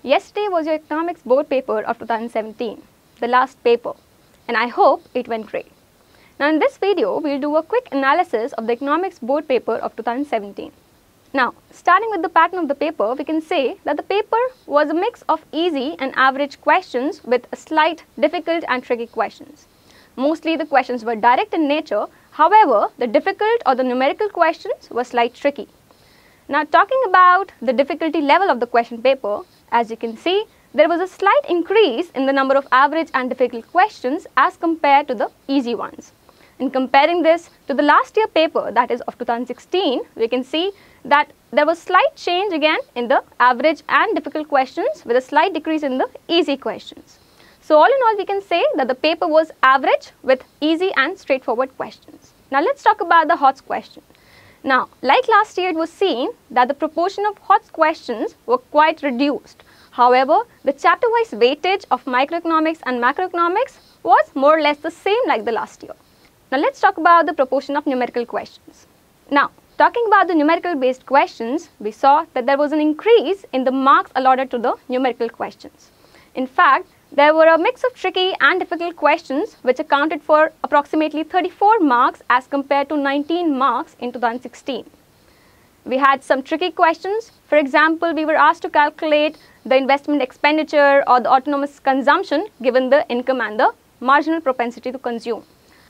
Yesterday was your economics board paper of 2017, the last paper, and I hope it went great. Now in this video, we will do a quick analysis of the economics board paper of 2017. Now, starting with the pattern of the paper, we can say that the paper was a mix of easy and average questions with a slight difficult and tricky questions. Mostly the questions were direct in nature, however, the difficult or the numerical questions were slightly tricky. Now talking about the difficulty level of the question paper, as you can see, there was a slight increase in the number of average and difficult questions as compared to the easy ones. In comparing this to the last year paper, that is of 2016, we can see that there was slight change again in the average and difficult questions with a slight decrease in the easy questions. So all in all, we can say that the paper was average with easy and straightforward questions. Now let's talk about the HOTS question. Now, like last year, it was seen that the proportion of HOTS questions were quite reduced. However, the chapter-wise weightage of microeconomics and macroeconomics was more or less the same like the last year. Now, let's talk about the proportion of numerical questions. Now, talking about the numerical based questions, we saw that there was an increase in the marks allotted to the numerical questions. In fact, there were a mix of tricky and difficult questions which accounted for approximately 34 marks as compared to 19 marks in 2016. We had some tricky questions. For example, we were asked to calculate the investment expenditure or the autonomous consumption given the income and the marginal propensity to consume.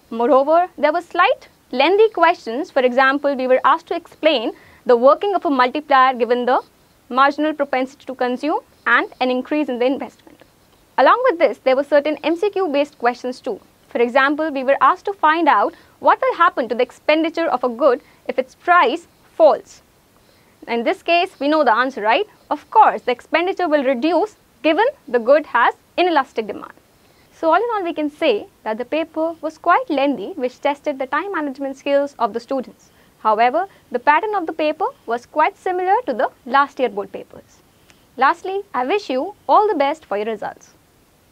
Moreover, there were slight lengthy questions. For example, we were asked to explain the working of a multiplier given the marginal propensity to consume and an increase in the investment. Along with this, there were certain MCQ based questions too. For example, we were asked to find out what will happen to the expenditure of a good if its price falls. In this case, we know the answer, right? Of course, the expenditure will reduce given the good has inelastic demand. So all in all, we can say that the paper was quite lengthy, which tested the time management skills of the students. However, the pattern of the paper was quite similar to the last year board papers. Lastly, I wish you all the best for your results.